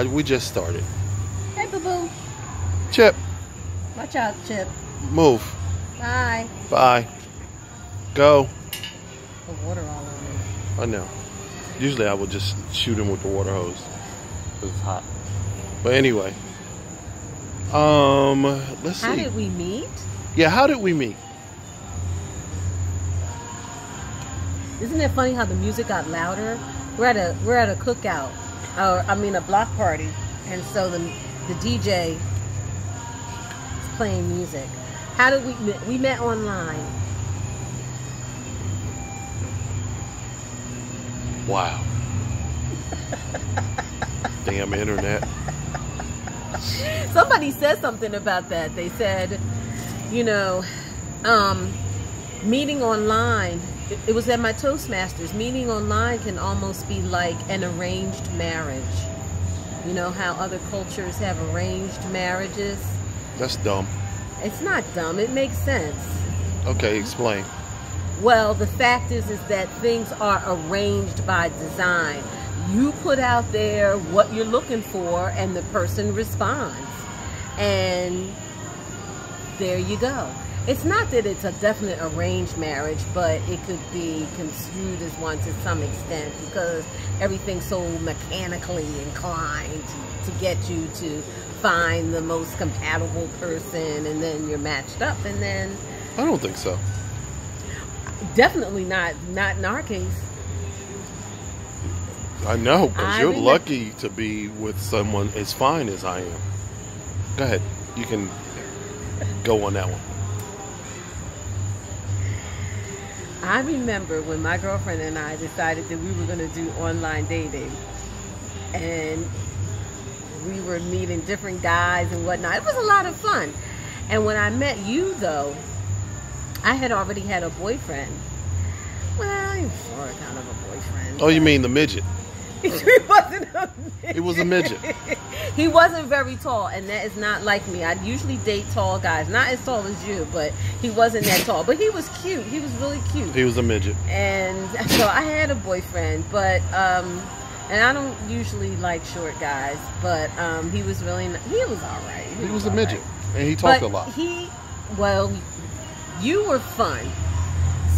We just started. Hey, boo-boo. Chip, Watch out, Chip. move. Bye. Bye. Go. The water all over me. I know. Usually I would just shoot him with the water hose because it's hot. But anyway, let's see. How did we meet? Yeah, how did we meet? Isn't it funny how the music got louder? We're at a cookout, a block party, and so the DJ is playing music. How did we meet? We met online. Wow. Damn internet. Somebody said something about that. They said, meeting online. It was at my Toastmasters. Meeting online can almost be like an arranged marriage. You know how other cultures have arranged marriages? That's dumb. It's not dumb. It makes sense. Okay, explain. Well, the fact is that things are arranged by design. You put out there what you're looking for, and the person responds. And there you go. It's not that it's a definite arranged marriage, but it could be construed as one to some extent because everything's so mechanically inclined to get you to find the most compatible person, and then you're matched up, and then... I don't think so. Definitely not in our case. I know, because you're lucky to be with someone as fine as I am. Go ahead. You can go on that one. I remember when my girlfriend and I decided that we were going to do online dating. And we were meeting different guys and whatnot. It was a lot of fun. And when I met you, though, I had already had a boyfriend. Well, sort of kind of a boyfriend. Oh, you mean the midget? He wasn't a midget. He was a midget. He wasn't very tall, and that is not like me. I usually date tall guys. Not as tall as you, but he wasn't that tall. But he was cute. He was really cute. He was a midget. And so I had a boyfriend, but... and I don't usually like short guys, but he was really... He was all right. He was a midget, and he talked a lot. You were fun.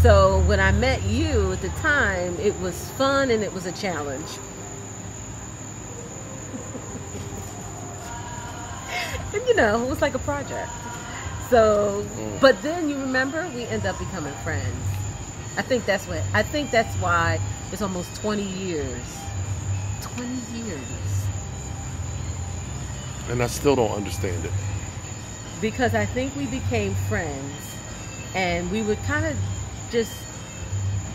So when I met you at the time, it was fun and it was a challenge. And it was like a project. So, but then you remember, we end up becoming friends. I think that's why it's almost 20 years. 20 years. And I still don't understand it. Because I think we became friends. And we would kind of just,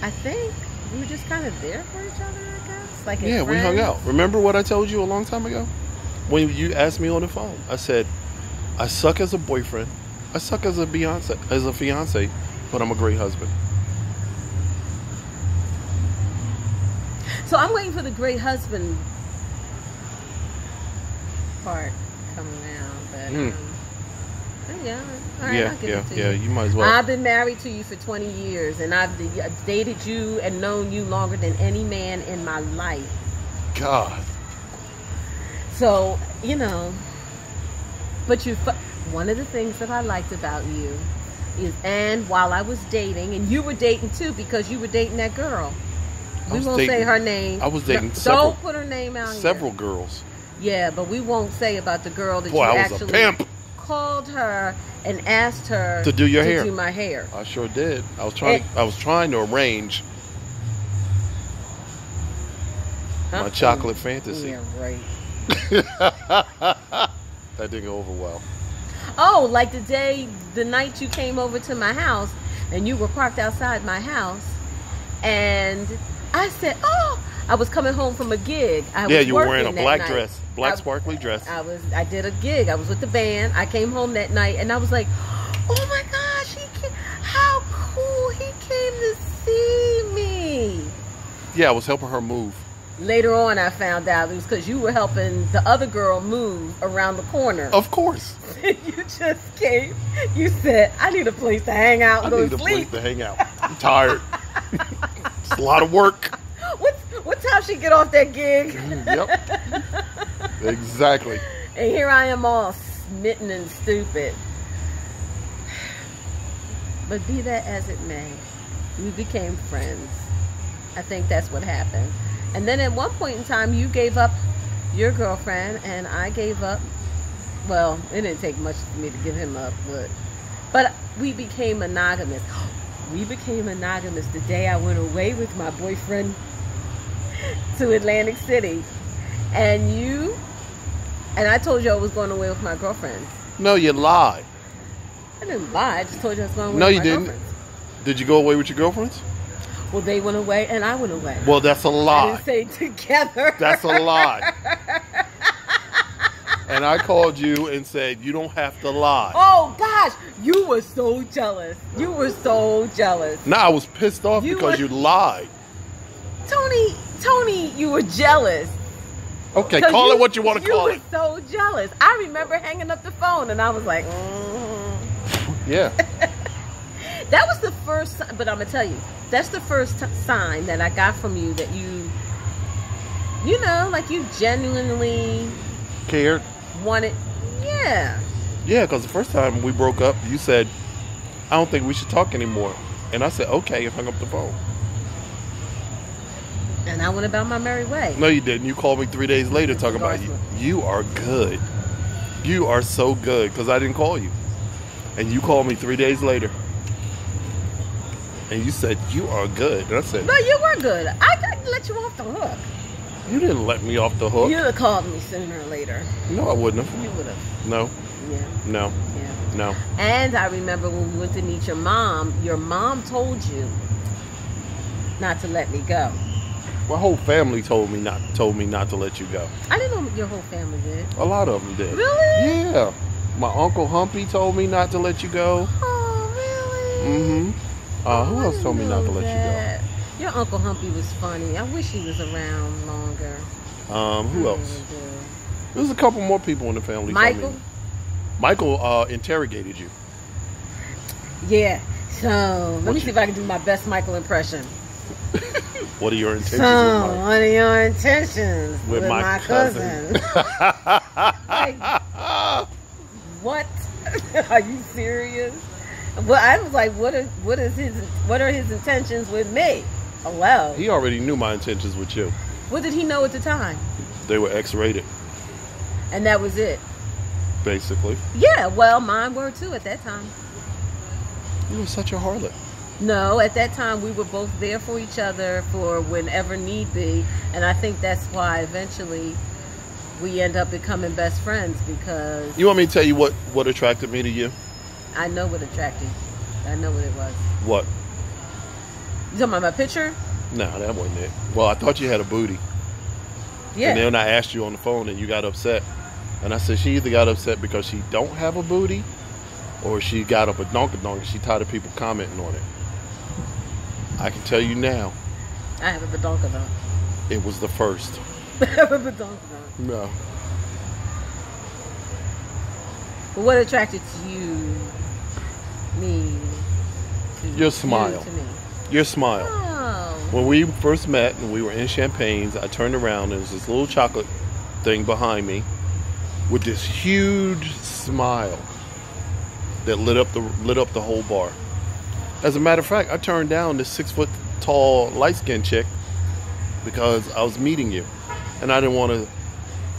I think we were just kind of there for each other, I guess. Like, yeah, we hung out. Remember what I told you a long time ago? When you asked me on the phone, I said, I suck as a boyfriend. I suck as a fiance, but I'm a great husband. So I'm waiting for the great husband part coming out. But, yeah. All right, I'll give it to you. You might as well. I've been married to you for 20 years, and I've dated you and known you longer than any man in my life. God. So, but one of the things that I liked about you is, and while I was dating, and you were dating too, because you were dating that girl. We won't say her name. I was dating several. Don't put her name out. Several girls. Yeah, but we won't say about the girl that you actually was a pimp. Called her and asked her to do your hair. To do my hair. I sure did. I was trying to arrange my chocolate fantasy. Yeah, right. That didn't go over well. Oh, like the night you came over to my house, and you were parked outside my house, and I said, "Oh, I was coming home from a gig." You were wearing a black dress. Black sparkly dress. I did a gig. I was with the band. I came home that night and I was like, oh my gosh, how cool, he came to see me. Yeah, I was helping her move. Later on I found out it was because you were helping the other girl move around the corner. Of course. You just came. You said, I need a place to hang out and go to sleep. I need a place to hang out. I'm tired. It's a lot of work. What time she get off that gig? Yep. Exactly. And here I am all smitten and stupid. But be that as it may, we became friends. I think that's what happened. And then at one point in time, you gave up your girlfriend, and I gave up. Well, it didn't take much for me to give him up, but we became monogamous. We became monogamous the day I went away with my boyfriend to Atlantic City. And I told you I was going away with my girlfriend. No, you lied. I didn't lie. I just told you I was going away No, with you my didn't. girlfriends. Did you go away with your girlfriends? Well, they went away and I went away. Well, that's a I lie. didn't say together. That's a lie. And I called you and said, you don't have to lie. Oh, gosh. You were so jealous. You were so jealous. No, I was pissed off You because were- you lied. Tony, you were jealous. Okay, 'Cause call it what you want to call You it. were so jealous. I remember hanging up the phone and I was like, Yeah. That was the first, but I'm going to tell you, that's the first sign that I got from you that you know, like you genuinely Cared. wanted, yeah. Yeah, because the first time we broke up, you said, I don't think we should talk anymore. And I said, okay, and hung up the phone. And I went about my merry way. No, you didn't. You called me 3 days later talking about you. You are good. You are so good because I didn't call you. And you called me 3 days later. And you said, you are good. And I said, No, you were good. I couldn't let you off the hook. you didn't let me off the hook. You'd have called me sooner or later. No, I wouldn't have. You would have. No, Yeah, no, yeah. no. And I remember when we went to meet your mom told you not to let me go. My whole family told me not to let you go. I didn't know your whole family did. A lot of them did. Really? Yeah. My Uncle Humpy told me not to let you go. Oh, really? Mm-hmm. Who I else told me didn't not to know let that. Your Uncle Humpy was funny. I wish he was around longer. you go? Who I else? really do. There was a couple more people in the family. Michael? Told me. Michael interrogated you. Yeah. So, let What me you- see if I can do my best Michael impression. What are your intentions So, with Mike? what are your intentions With my cousin. Like, what? Are you serious? Well, I was like, what are his intentions with me? Oh, well. He already knew my intentions with you. What did he know at the time? They were X-rated, And that was it. basically. Yeah, well, mine were too at that time. You were such a harlot. No, at that time we were both there for each other for whenever need be. And I think that's why eventually we end up becoming best friends because You want me to tell you what attracted me to you? I know what attracted you. I know what it was. What? You talking about my picture? No, that wasn't it. Well, I thought you had a booty. Yeah. And then I asked you on the phone and you got upset. And I said she either got upset because she don't have a booty or she got up a donka. She tired of people commenting on it. I can tell you now, I have a badonka though. it was the first. I have a badonka though. No. But what attracted to you? Me. To Your you, smile. to me. Your smile. Oh. When we first met and we were in Champagne's, I turned around and there was this little chocolate thing behind me with this huge smile that lit up the whole bar. As a matter of fact, I turned down this 6 foot tall light skinned chick because I was meeting you, and I didn't want to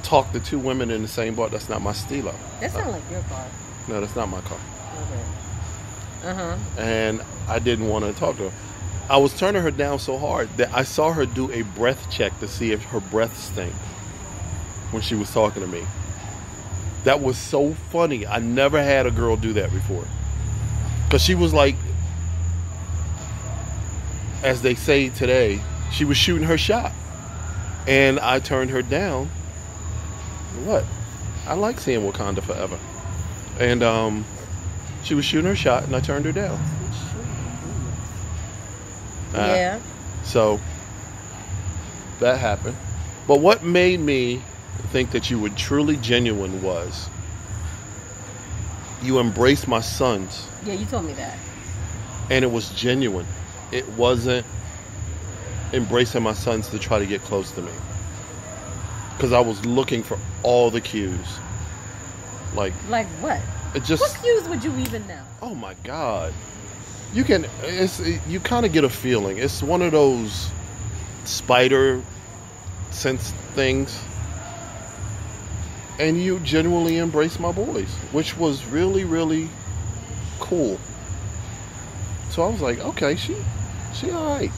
talk to two women in the same bar. That's not my stilo. That sounds like your car. No, that's not my car. Okay. Uh-huh. And I didn't want to talk to her. I was turning her down so hard that I saw her do a breath check to see if her breath stank when she was talking to me. That was so funny. I never had a girl do that before. Because she was like, as they say today, she was shooting her shot. And I turned her down. What? I like seeing Wakanda forever. And she was shooting her shot and I turned her down. Yeah. So that happened. But what made me think that you were truly genuine was you embraced my sons, Yeah, you told me that. and it was genuine. It wasn't embracing my sons to try to get close to me. because I was looking for all the cues. Like what? it just. What cues would you even know? Oh my God! You can. You kind of get a feeling. It's one of those spider sense things, and you genuinely embrace my boys, which was really, really cool. So I was like, okay, she all right.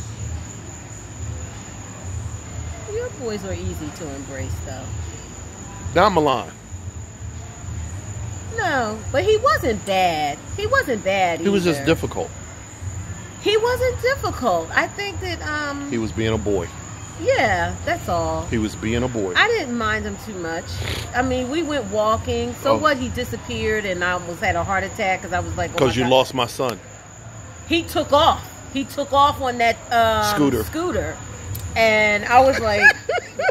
Your boys were easy to embrace, though. Now I'm lying. No, but he wasn't bad. He wasn't bad either. He was just difficult. He wasn't difficult. I think that, He was being a boy. yeah, that's all. He was being a boy. I didn't mind him too much. I mean, we went walking. So Oh. what? He disappeared, and I almost had a heart attack because I was like, oh Because my you God. lost my son. He took off. He took off on that scooter. And I was like,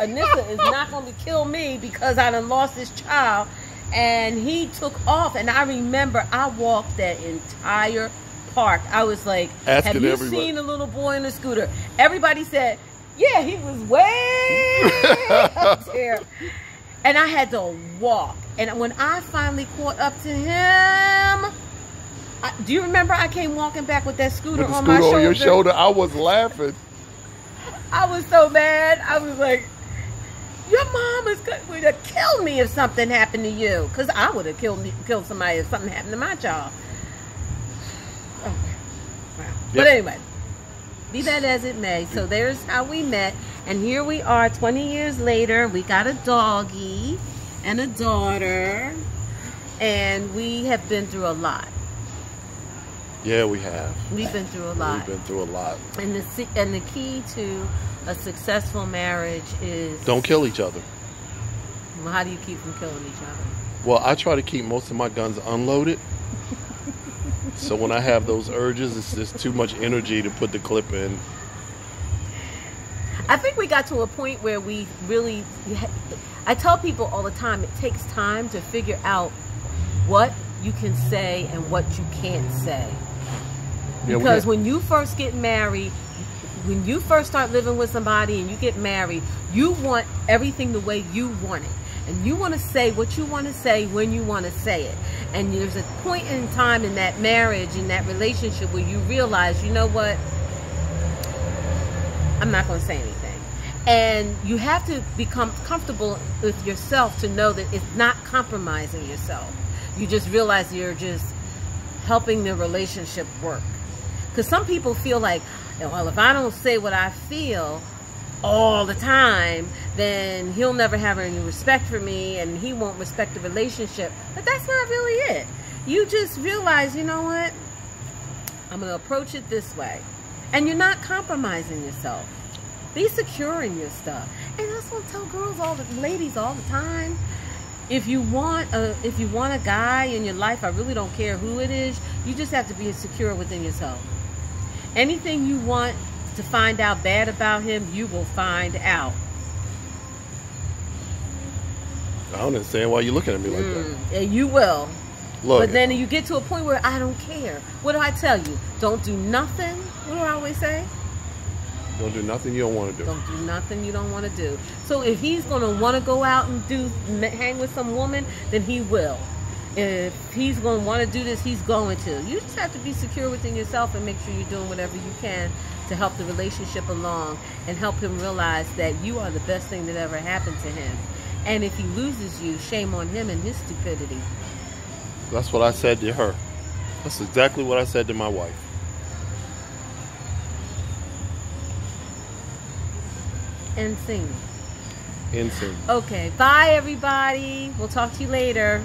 Anissa is not going to kill me because I done lost this child. And he took off. And I remember I walked that entire park. I was like, Asking have you everybody. seen a little boy in a scooter? Everybody said, yeah, he was way up there. And I had to walk. And when I finally caught up to him, do you remember I came walking back with that scooter With the on scooter my shoulder? on your shoulder, I was laughing. I was so mad. I was like, your mom is going to kill me if something happened to you. Because I would have killed somebody if something happened to my child. Oh, wow. Yep. But anyway, be that as it may. So there's how we met. And here we are 20 years later. We got a doggie and a daughter. And we have been through a lot. Yeah, we have. We've been through a lot. We've been through a lot. And the key to a successful marriage is... Don't kill each other. Well, how do you keep from killing each other? Well, I try to keep most of my guns unloaded. So when I have those urges, it's just too much energy to put the clip in. I think we got to a point where we really... I tell people all the time, it takes time to figure out what you can say and what you can't say. Yeah, Because when you first get married, when you first start living with somebody and you get married, you want everything the way you want it. And you want to say what you want to say when you want to say it. And there's a point in time in that marriage, in that relationship, where you realize, you know what? I'm not going to say anything. And you have to become comfortable with yourself to know that it's not compromising yourself. You just realize you're just helping the relationship work. Because some people feel like, well, if I don't say what I feel all the time, then he'll never have any respect for me and he won't respect the relationship. But that's not really it. You just realize, you know what? I'm going to approach it this way. And you're not compromising yourself. Be secure in your stuff. And that's what I tell girls, ladies all the time. If you want a guy in your life, I really don't care who it is, you just have to be secure within yourself. Anything you want to find out bad about him, you will find out. I don't understand why you're looking at me like that. And you will. Look, But then you get to a point where I don't care. What do I tell you? Don't do nothing. What do I always say? don't do nothing you don't want to do. Don't do nothing you don't want to do. So if he's going to want to go out and hang with some woman, then he will. If he's going to want to do this, he's going to. You just have to be secure within yourself and make sure you're doing whatever you can to help the relationship along and help him realize that you are the best thing that ever happened to him. And if he loses you, shame on him and his stupidity. That's what I said to her. That's exactly what I said to my wife. And sing. Insane. Okay, bye everybody. We'll talk to you later.